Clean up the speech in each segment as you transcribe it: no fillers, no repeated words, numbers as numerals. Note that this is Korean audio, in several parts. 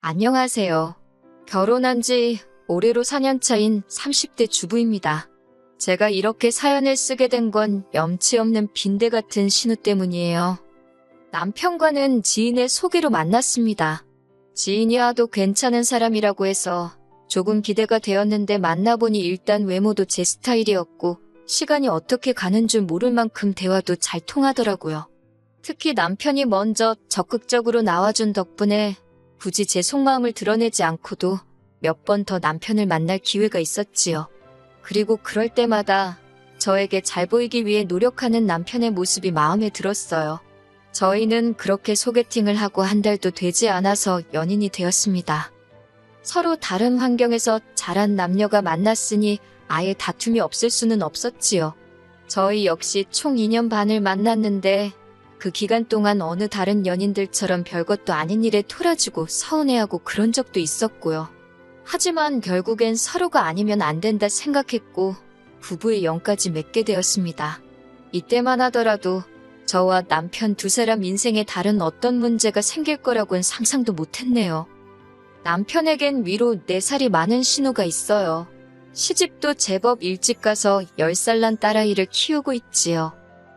안녕하세요. 결혼한 지 올해로 4년 차인 30대 주부입니다. 제가 이렇게 사연을 쓰게 된 건 염치 없는 빈대 같은 신우 때문이에요. 남편과는 지인의 소개로 만났습니다. 지인이 하도 괜찮은 사람이라고 해서 조금 기대가 되었는데 만나보니 일단 외모도 제 스타일이었고 시간이 어떻게 가는 줄 모를 만큼 대화도 잘 통하더라고요. 특히 남편이 먼저 적극적으로 나와준 덕분에 굳이 제 속마음을 드러내지 않고도 몇 번 더 남편을 만날 기회가 있었지요. 그리고 그럴 때마다 저에게 잘 보이기 위해 노력하는 남편의 모습이 마음에 들었어요. 저희는 그렇게 소개팅을 하고 한 달도 되지 않아서 연인이 되었습니다. 서로 다른 환경에서 자란 남녀가 만났으니 아예 다툼이 없을 수는 없었지요. 저희 역시 총 2년 반을 만났는데 그 기간 동안 어느 다른 연인들처럼 별것도 아닌 일에 토라지고 서운해하고 그런 적도 있었고요. 하지만 결국엔 서로가 아니면 안 된다 생각했고 부부의 영까지 맺게 되었습니다. 이때만 하더라도 저와 남편 두 사람 인생에 다른 어떤 문제가 생길 거라고는 상상도 못했네요. 남편에겐 위로 4살이 많은 신우가 있어요. 시집도 제법 일찍 가서 10살 난 딸아이를 키우고 있지요.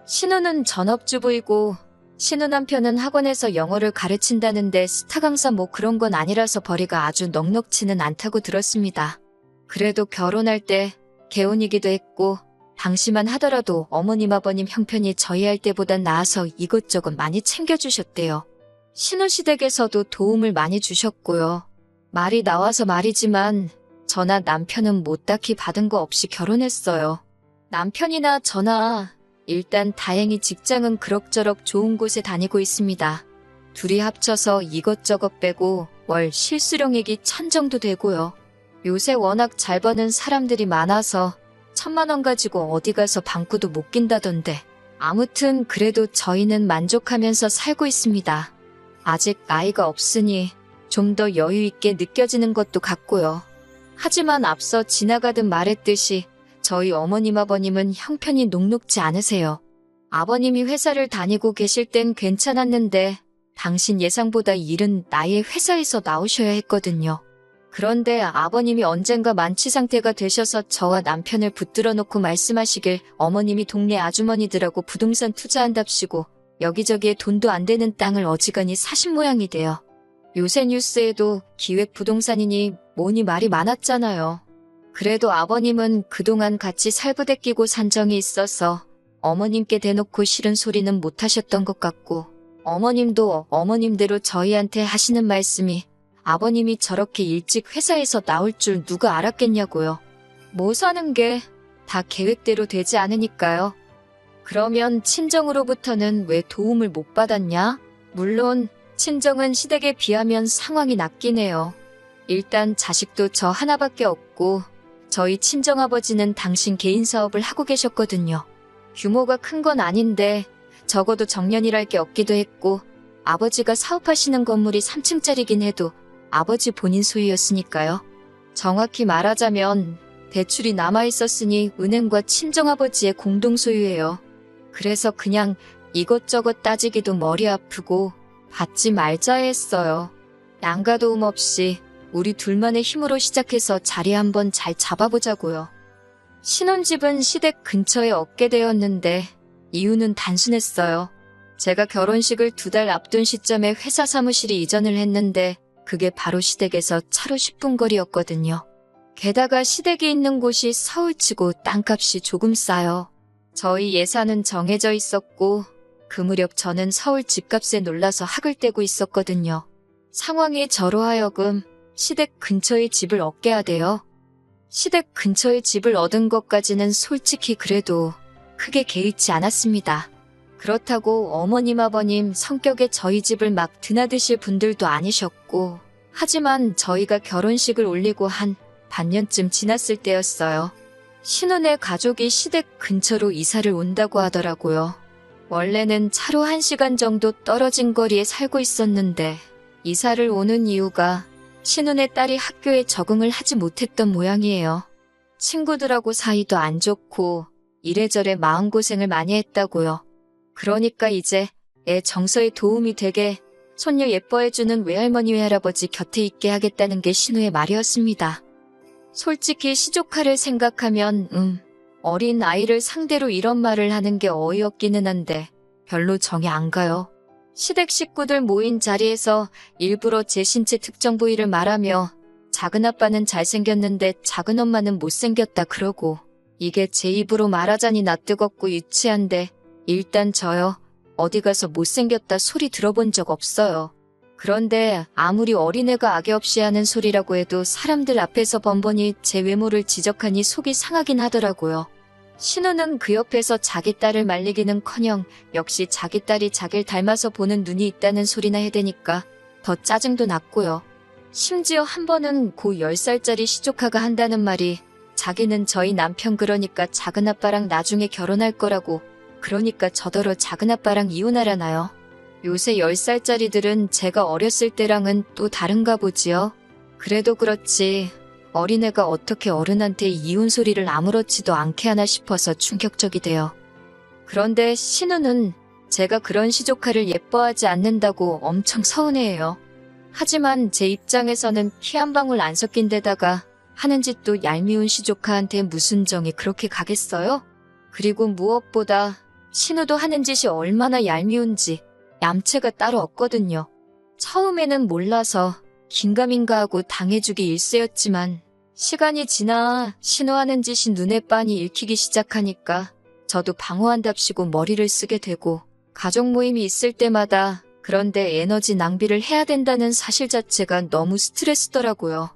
신우는 전업주부이고 신우 남편은 학원에서 영어를 가르친다는데 스타 강사 뭐 그런 건 아니라서 벌이가 아주 넉넉지는 않다고 들었습니다. 그래도 결혼할 때 개혼이기도 했고 당시만 하더라도 어머님 아버님 형편이 저희 할 때보단 나아서 이것저것 많이 챙겨주셨대요. 신우 시댁에서도 도움을 많이 주셨고요. 말이 나와서 말이지만 저나 남편은 뭐 딱히 받은 거 없이 결혼했어요. 남편이나 저나 일단 다행히 직장은 그럭저럭 좋은 곳에 다니고 있습니다. 둘이 합쳐서 이것저것 빼고 월 실수령액이 1,000 정도 되고요. 요새 워낙 잘 버는 사람들이 많아서 1,000만 원 가지고 어디 가서 방구도 못 낀다던데. 아무튼 그래도 저희는 만족하면서 살고 있습니다. 아직 나이가 없으니 좀 더 여유 있게 느껴지는 것도 같고요. 하지만 앞서 지나가듯 말했듯이 저희 어머님 아버님은 형편이 녹록지 않으세요. 아버님이 회사를 다니고 계실 땐 괜찮았는데 당신 예상보다 이른 나이에 회사에서 나오셔야 했거든요. 그런데 아버님이 언젠가 만취 상태가 되셔서 저와 남편을 붙들어 놓고 말씀하시길 어머님이 동네 아주머니들하고 부동산 투자한답시고 여기저기에 돈도 안 되는 땅을 어지간히 사신 모양이 돼요. 요새 뉴스에도 기획부동산이니 뭐니 말이 많았잖아요. 그래도 아버님은 그동안 같이 살부대 끼고 산 정이 있어서 어머님께 대놓고 싫은 소리는 못 하셨던 것 같고 어머님도 어머님대로 저희한테 하시는 말씀이 아버님이 저렇게 일찍 회사에서 나올 줄 누가 알았겠냐고요. 뭐 사는 게 다 계획대로 되지 않으니까요. 그러면 친정으로부터는 왜 도움을 못 받았냐? 물론 친정은 시댁에 비하면 상황이 낫긴 해요. 일단 자식도 저 하나밖에 없고 저희 친정아버지는 당신 개인 사업을 하고 계셨거든요. 규모가 큰 건 아닌데 적어도 정년이랄 게 없기도 했고 아버지가 사업하시는 건물이 3층짜리긴 해도 아버지 본인 소유였으니까요. 정확히 말하자면 대출이 남아있었으니 은행과 친정아버지의 공동 소유예요. 그래서 그냥 이것저것 따지기도 머리 아프고 받지 말자 했어요. 양가 도움 없이 우리 둘만의 힘으로 시작해서 자리 한번 잘 잡아보자고요. 신혼집은 시댁 근처에 얻게 되었는데 이유는 단순했어요. 제가 결혼식을 2달 앞둔 시점에 회사 사무실이 이전을 했는데 그게 바로 시댁에서 차로 10분 거리였거든요. 게다가 시댁이 있는 곳이 서울치고 땅값이 조금 싸요. 저희 예산은 정해져 있었고 그 무렵 저는 서울 집값에 놀라서 학을 떼고 있었거든요. 상황이 저로 하여금 시댁 근처에 집을 얻게 하대요. 시댁 근처에 집을 얻은 것까지는 솔직히 그래도 크게 개의치 않았습니다. 그렇다고 어머님 아버님 성격에 저희 집을 막 드나드실 분들도 아니셨고 하지만 저희가 결혼식을 올리고 한 반년쯤 지났을 때였어요. 신혼의 가족이 시댁 근처로 이사를 온다고 하더라고요. 원래는 차로 1시간 정도 떨어진 거리에 살고 있었는데 이사를 오는 이유가 신혼의 딸이 학교에 적응을 하지 못했던 모양이에요. 친구들하고 사이도 안 좋고 이래저래 마음고생을 많이 했다고요. 그러니까 이제 애 정서에 도움이 되게 손녀 예뻐해주는 외할머니 외할아버지 곁에 있게 하겠다는 게 신우의 말이었습니다. 솔직히 시조카를 생각하면 어린 아이를 상대로 이런 말을 하는 게 어이없기는 한데 별로 정이 안 가요. 시댁 식구들 모인 자리에서 일부러 제 신체 특정 부위를 말하며 작은아빠는 잘생겼는데 작은엄마는 못생겼다 그러고, 이게 제 입으로 말하자니 낯뜨겁고 유치한데 일단 저요, 어디 가서 못생겼다 소리 들어본 적 없어요. 그런데 아무리 어린애가 악의 없이 하는 소리라고 해도 사람들 앞에서 번번이 제 외모를 지적하니 속이 상하긴 하더라고요. 신우는 그 옆에서 자기 딸을 말리기는커녕 역시 자기 딸이 자기를 닮아서 보는 눈이 있다는 소리나 해대니까 더 짜증도 났고요. 심지어 한 번은 고 10살짜리 시조카가 한다는 말이 자기는 저희 남편 그러니까 작은아빠랑 나중에 결혼할 거라고, 그러니까 저더러 작은아빠랑 이혼하라나요. 요새 10살짜리들은 제가 어렸을 때랑은 또 다른가 보지요. 그래도 그렇지 어린애가 어떻게 어른한테 이혼 소리를 아무렇지도 않게 하나 싶어서 충격적이대요. 그런데 신우는 제가 그런 시조카를 예뻐하지 않는다고 엄청 서운해해요. 하지만 제 입장에서는 피 한 방울 안 섞인 데다가 하는 짓도 얄미운 시조카한테 무슨 정이 그렇게 가겠어요? 그리고 무엇보다 신우도 하는 짓이 얼마나 얄미운지 얌체가 따로 없거든요. 처음에는 몰라서 긴가민가 하고 당해주기 일쑤였지만 시간이 지나 신우 하는 짓이 눈에 빤히 읽히기 시작하니까 저도 방어한답시고 머리를 쓰게 되고, 가족 모임이 있을 때마다 그런데 에너지 낭비를 해야 된다는 사실 자체가 너무 스트레스더라고요.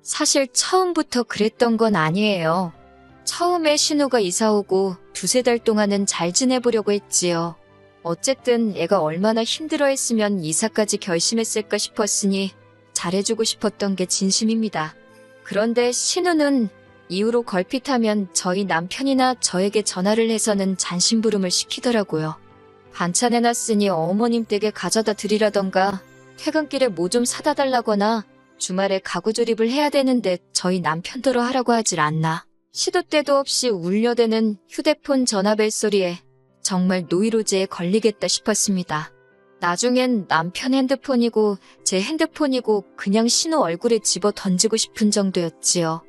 사실 처음부터 그랬던 건 아니에요. 처음에 신우가 이사 오고 두세 달 동안은 잘 지내보려고 했지요. 어쨌든 애가 얼마나 힘들어했으면 이사까지 결심했을까 싶었으니 잘해주고 싶었던 게 진심입니다. 그런데 신우는 이후로 걸핏하면 저희 남편이나 저에게 전화를 해서는 잔심부름을 시키더라고요. 반찬 해놨으니 어머님 댁에 가져다 드리라던가 퇴근길에 뭐 좀 사다 달라거나 주말에 가구 조립을 해야 되는데 저희 남편더러 하라고 하질 않나. 시도 때도 없이 울려대는 휴대폰 전화벨 소리에 정말 노이로제에 걸리겠다 싶었습니다. 나중엔 남편 핸드폰이고 제 핸드폰이고 그냥 신우 얼굴에 집어 던지고 싶은 정도였지요.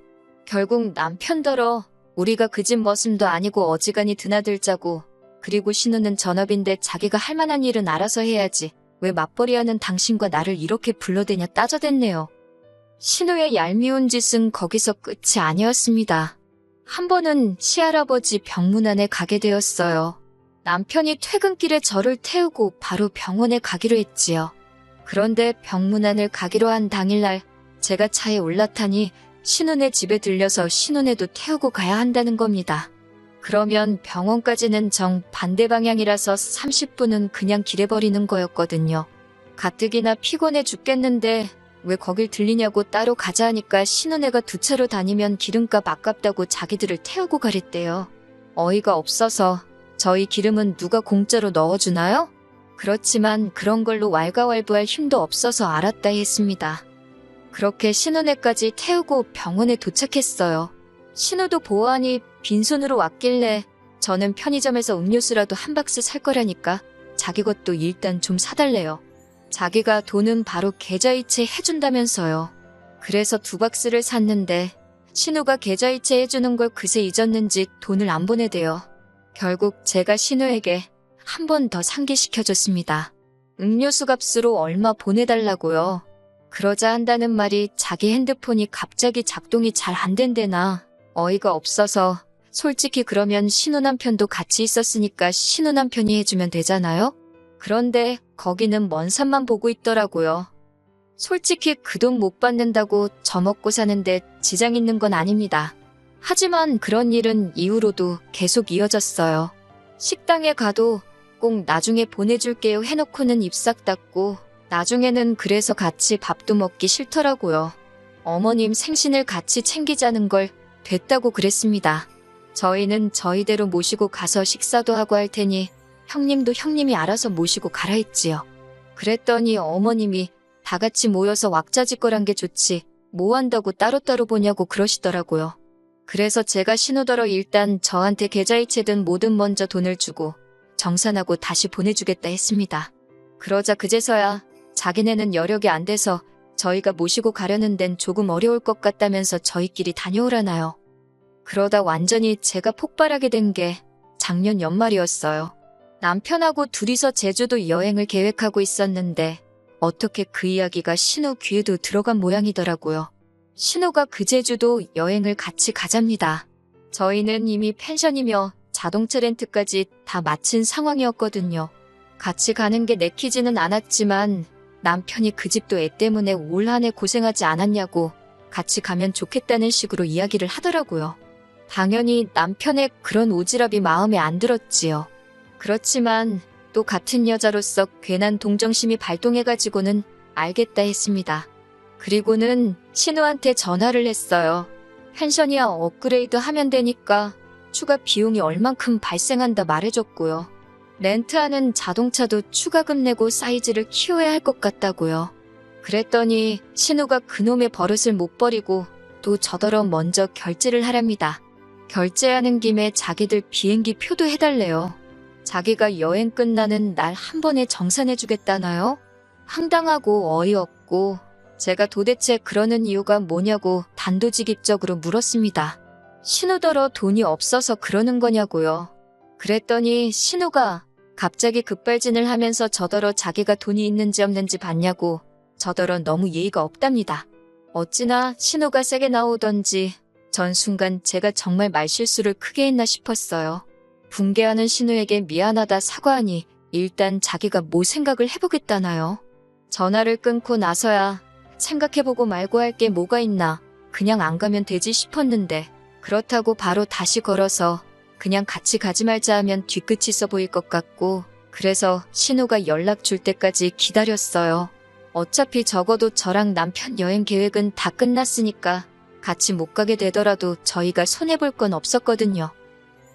결국 남편더러 우리가 그 집 머슴도 아니고 어지간히 드나들자고, 그리고 신우는 전업인데 자기가 할 만한 일은 알아서 해야지 왜 맞벌이하는 당신과 나를 이렇게 불러대냐 따져댔네요. 신우의 얄미운 짓은 거기서 끝이 아니었습니다. 한 번은 시할아버지 병문안에 가게 되었어요. 남편이 퇴근길에 저를 태우고 바로 병원에 가기로 했지요. 그런데 병문안을 가기로 한 당일날 제가 차에 올라타니 신우네 집에 들려서 신우네도 태우고 가야 한다는 겁니다. 그러면 병원까지는 정 반대 방향이라서 30분은 그냥 길에 버리는 거였거든요. 가뜩이나 피곤해 죽겠는데 왜 거길 들리냐고 따로 가자 하니까 신우네가 두 차로 다니면 기름값 아깝다고 자기들을 태우고 가랬대요. 어이가 없어서 저희 기름은 누가 공짜로 넣어주나요? 그렇지만 그런 걸로 왈가왈부할 힘도 없어서 알았다 했습니다. 그렇게 신우네까지 태우고 병원에 도착했어요. 신우도 보아하니 빈손으로 왔길래 저는 편의점에서 음료수라도 한 박스 살 거라니까 자기 것도 일단 좀 사달래요. 자기가 돈은 바로 계좌이체 해준다면서요. 그래서 2박스를 샀는데 신우가 계좌이체 해주는 걸 그새 잊었는지 돈을 안 보내대요. 결국 제가 신우에게 한 번 더 상기시켜줬습니다. 음료수 값으로 얼마 보내달라고요. 그러자 한다는 말이 자기 핸드폰이 갑자기 작동이 잘 안 된대나. 어이가 없어서 솔직히 그러면 신우 남편도 같이 있었으니까 신우 남편이 해주면 되잖아요? 그런데 거기는 먼 산만 보고 있더라고요. 솔직히 그 돈 못 받는다고 저 먹고 사는데 지장 있는 건 아닙니다. 하지만 그런 일은 이후로도 계속 이어졌어요. 식당에 가도 꼭 나중에 보내줄게요 해놓고는 입 싹 닫고, 나중에는 그래서 같이 밥도 먹기 싫더라고요. 어머님 생신을 같이 챙기자는 걸 됐다고 그랬습니다. 저희는 저희대로 모시고 가서 식사도 하고 할 테니 형님도 형님이 알아서 모시고 가라 했지요. 그랬더니 어머님이 다 같이 모여서 왁자지껄한 게 좋지 뭐 한다고 따로따로 보냐고 그러시더라고요. 그래서 제가 신우더러 일단 저한테 계좌이체든 뭐든 먼저 돈을 주고 정산하고 다시 보내주겠다 했습니다. 그러자 그제서야 자기네는 여력이 안 돼서 저희가 모시고 가려는 데는 조금 어려울 것 같다면서 저희끼리 다녀오라나요. 그러다 완전히 제가 폭발하게 된 게 작년 연말이었어요. 남편하고 둘이서 제주도 여행을 계획하고 있었는데 어떻게 그 이야기가 신우 귀에도 들어간 모양이더라고요. 신우가 그 제주도 여행을 같이 가잡니다. 저희는 이미 펜션이며 자동차 렌트까지 다 마친 상황이었거든요. 같이 가는 게 내키지는 않았지만 남편이 그 집도 애 때문에 올 한 해 고생하지 않았냐고 같이 가면 좋겠다는 식으로 이야기를 하더라고요. 당연히 남편의 그런 오지랖이 마음에 안 들었지요. 그렇지만 또 같은 여자로서 괜한 동정심이 발동해가지고는 알겠다 했습니다. 그리고는 신우한테 전화를 했어요. 펜션이야 업그레이드 하면 되니까 추가 비용이 얼만큼 발생한다 말해줬고요. 렌트하는 자동차도 추가금 내고 사이즈를 키워야 할 것 같다고요. 그랬더니 신우가 그놈의 버릇을 못 버리고 또 저더러 먼저 결제를 하랍니다. 결제하는 김에 자기들 비행기 표도 해달래요. 자기가 여행 끝나는 날 한 번에 정산해주겠다나요? 황당하고 어이없고 제가 도대체 그러는 이유가 뭐냐고 단도직입적으로 물었습니다. 신우더러 돈이 없어서 그러는 거냐고요. 그랬더니 신우가 갑자기 급발진을 하면서 저더러 자기가 돈이 있는지 없는지 봤냐고 저더러 너무 예의가 없답니다. 어찌나 신우가 세게 나오던지 전 순간 제가 정말 말실수를 크게 했나 싶었어요. 붕괴하는 신우에게 미안하다 사과하니 일단 자기가 뭐 생각을 해보겠다나요. 전화를 끊고 나서야 생각해보고 말고 할 게 뭐가 있나 그냥 안 가면 되지 싶었는데 그렇다고 바로 다시 걸어서 그냥 같이 가지 말자 하면 뒤끝이 있어 보일 것 같고 그래서 신우가 연락 줄 때까지 기다렸어요. 어차피 적어도 저랑 남편 여행 계획은 다 끝났으니까 같이 못 가게 되더라도 저희가 손해볼 건 없었거든요.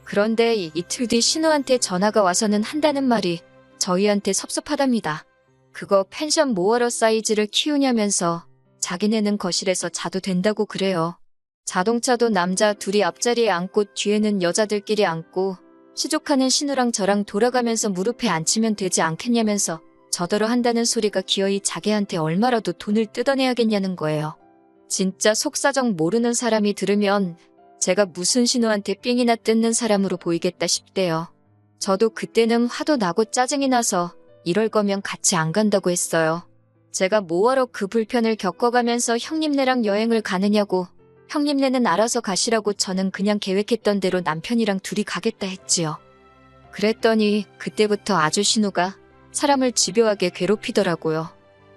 그런데 이틀 뒤 신우한테 전화가 와서는 한다는 말이 저희한테 섭섭하답니다. 그거 펜션 뭐하러 사이즈를 키우냐면서 자기네는 거실에서 자도 된다고 그래요. 자동차도 남자 둘이 앞자리에 앉고 뒤에는 여자들끼리 앉고 시족하는 신우랑 저랑 돌아가면서 무릎에 앉히면 되지 않겠냐면서 저더러 한다는 소리가 기어이 자기한테 얼마라도 돈을 뜯어내야겠냐는 거예요. 진짜 속사정 모르는 사람이 들으면 제가 무슨 신우한테 삥이나 뜯는 사람으로 보이겠다 싶대요. 저도 그때는 화도 나고 짜증이 나서 이럴 거면 같이 안 간다고 했어요. 제가 뭐하러 그 불편을 겪어가면서 형님네랑 여행을 가느냐고 형님네는 알아서 가시라고 저는 그냥 계획했던 대로 남편이랑 둘이 가겠다 했지요. 그랬더니 그때부터 아주 신우가 사람을 집요하게 괴롭히더라고요.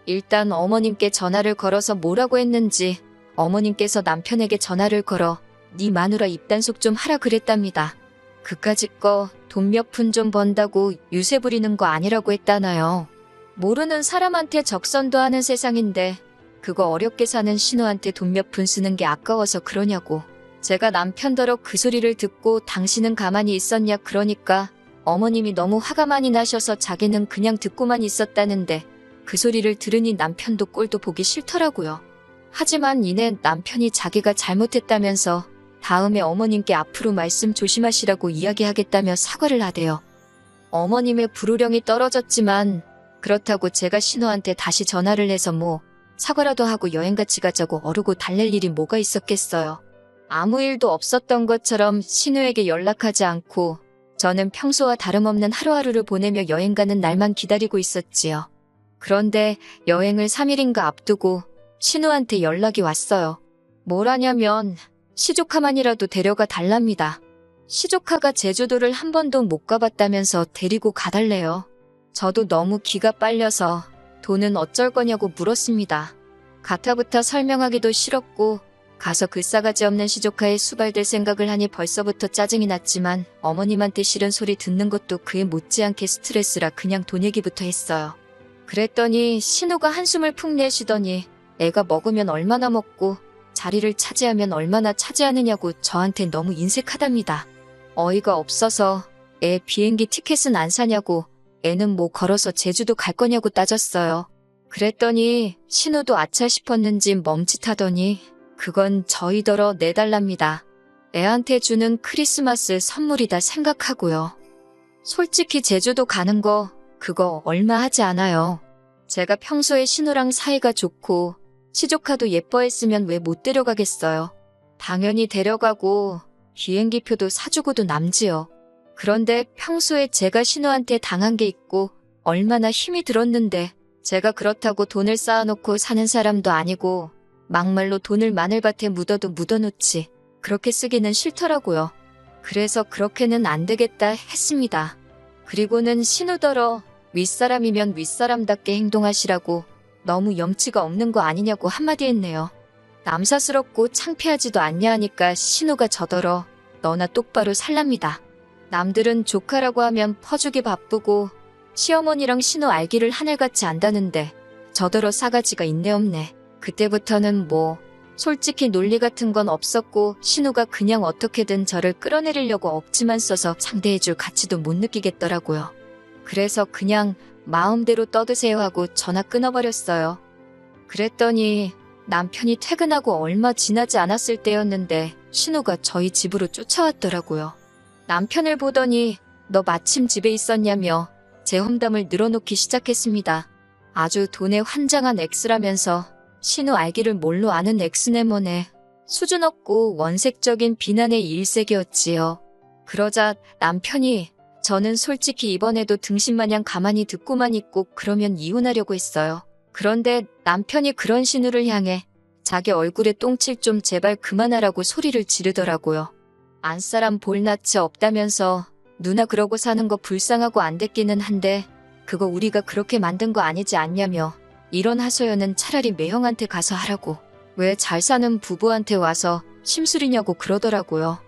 일단 어머님께 전화를 걸어서 뭐라고 했는지 어머님께서 남편에게 전화를 걸어 네 마누라 입단속 좀 하라 그랬답니다. 그까짓 거 돈 몇 푼 좀 번다고 유세 부리는 거 아니라고 했다나요. 모르는 사람한테 적선도 하는 세상인데 그거 어렵게 사는 신우한테 돈 몇 푼 쓰는 게 아까워서 그러냐고. 제가 남편더러 그 소리를 듣고 당신은 가만히 있었냐 그러니까 어머님이 너무 화가 많이 나셔서 자기는 그냥 듣고만 있었다는데 그 소리를 들으니 남편도 꼴도 보기 싫더라고요. 하지만 이내 남편이 자기가 잘못했다면서 다음에 어머님께 앞으로 말씀 조심하시라고 이야기하겠다며 사과를 하대요. 어머님의 불호령이 떨어졌지만 그렇다고 제가 신우한테 다시 전화를 해서 뭐 사과라도 하고 여행 같이 가자고 어르고 달랠 일이 뭐가 있었겠어요. 아무 일도 없었던 것처럼 신우에게 연락하지 않고 저는 평소와 다름없는 하루하루를 보내며 여행 가는 날만 기다리고 있었지요. 그런데 여행을 3일인가 앞두고 신우한테 연락이 왔어요. 뭐라냐면 시조카만이라도 데려가 달랍니다. 시조카가 제주도를 한 번도 못 가봤다면서 데리고 가달래요. 저도 너무 기가 빨려서 돈은 어쩔 거냐고 물었습니다. 가타부터 설명하기도 싫었고 가서 그 싸가지 없는 시조카에 수발될 생각을 하니 벌써부터 짜증이 났지만 어머님한테 싫은 소리 듣는 것도 그에 못지않게 스트레스라 그냥 돈 얘기부터 했어요. 그랬더니 신우가 한숨을 푹 내쉬더니 애가 먹으면 얼마나 먹고 자리를 차지하면 얼마나 차지하느냐고 저한테 너무 인색하답니다. 어이가 없어서 애 비행기 티켓은 안 사냐고 애는 뭐 걸어서 제주도 갈 거냐고 따졌어요. 그랬더니 신우도 아차 싶었는지 멈칫하더니 그건 저희더러 내달랍니다. 애한테 주는 크리스마스 선물이다 생각하고요. 솔직히 제주도 가는 거 그거 얼마 하지 않아요. 제가 평소에 신우랑 사이가 좋고 시조카도 예뻐했으면 왜 못 데려가겠어요. 당연히 데려가고 비행기표도 사주고도 남지요. 그런데 평소에 제가 신우한테 당한 게 있고 얼마나 힘이 들었는데 제가 그렇다고 돈을 쌓아놓고 사는 사람도 아니고 막말로 돈을 마늘밭에 묻어도 묻어놓지 그렇게 쓰기는 싫더라고요. 그래서 그렇게는 안 되겠다 했습니다. 그리고는 신우더러 윗사람이면 윗사람답게 행동하시라고 너무 염치가 없는 거 아니냐고 한마디 했네요. 남사스럽고 창피하지도 않냐 하니까 신우가 저더러 너나 똑바로 살랍니다. 남들은 조카라고 하면 퍼주기 바쁘고 시어머니랑 신우 알기를 하늘같이 안다는데 저더러 싸가지가 있네 없네. 그때부터는 뭐 솔직히 논리 같은 건 없었고 신우가 그냥 어떻게든 저를 끌어내리려고 억지만 써서 상대해줄 가치도 못 느끼겠더라고요. 그래서 그냥 마음대로 떠드세요 하고 전화 끊어버렸어요. 그랬더니 남편이 퇴근하고 얼마 지나지 않았을 때였는데 신우가 저희 집으로 쫓아왔더라고요. 남편을 보더니 너 마침 집에 있었냐며 제 험담을 늘어놓기 시작했습니다. 아주 돈에 환장한 X라면서 신우 알기를 뭘로 아는 X네 뭐네. 수준 없고 원색적인 비난의 일색이었지요. 그러자 남편이 저는 솔직히 이번에도 등신마냥 가만히 듣고만 있고 그러면 이혼하려고 했어요. 그런데 남편이 그런 신우를 향해 자기 얼굴에 똥칠 좀 제발 그만하라고 소리를 지르더라고요. 안사람 볼낯이 없다면서 누나 그러고 사는 거 불쌍하고 안 됐기는 한데 그거 우리가 그렇게 만든 거 아니지 않냐며 이런 하소연은 차라리 매형한테 가서 하라고 왜 잘 사는 부부한테 와서 심술이냐고 그러더라고요.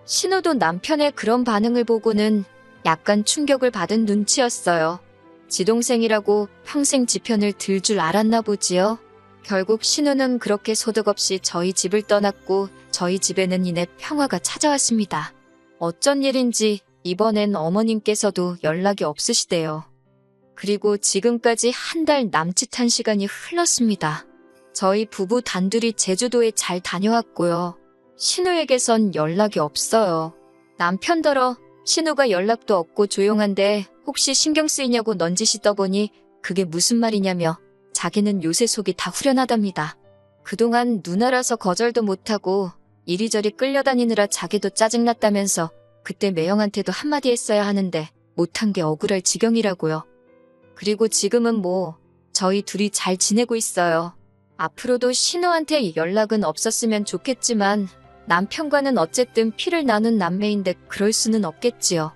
신우도 남편의 그런 반응을 보고는 약간 충격을 받은 눈치였어요. 지동생이라고 평생 지 편을 들 줄 알았나 보지요. 결국 신우는 그렇게 소득 없이 저희 집을 떠났고 저희 집에는 이내 평화가 찾아왔습니다. 어쩐 일인지 이번엔 어머님께서도 연락이 없으시대요. 그리고 지금까지 한 달 남짓한 시간이 흘렀습니다. 저희 부부 단둘이 제주도에 잘 다녀왔고요. 신우에게선 연락이 없어요. 남편더러 신우가 연락도 없고 조용한데 혹시 신경 쓰이냐고 넌지시 떠보니 그게 무슨 말이냐며 자기는 요새 속이 다 후련하답니다. 그동안 누나라서 거절도 못하고 이리저리 끌려다니느라 자기도 짜증났다면서 그때 매형한테도 한마디 했어야 하는데 못한 게 억울할 지경이라고요. 그리고 지금은 뭐 저희 둘이 잘 지내고 있어요. 앞으로도 신우한테 연락은 없었으면 좋겠지만 남편과는 어쨌든 피를 나눈 남매인데 그럴 수는 없겠지요.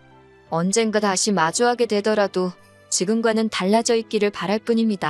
언젠가 다시 마주하게 되더라도 지금과는 달라져 있기를 바랄 뿐입니다.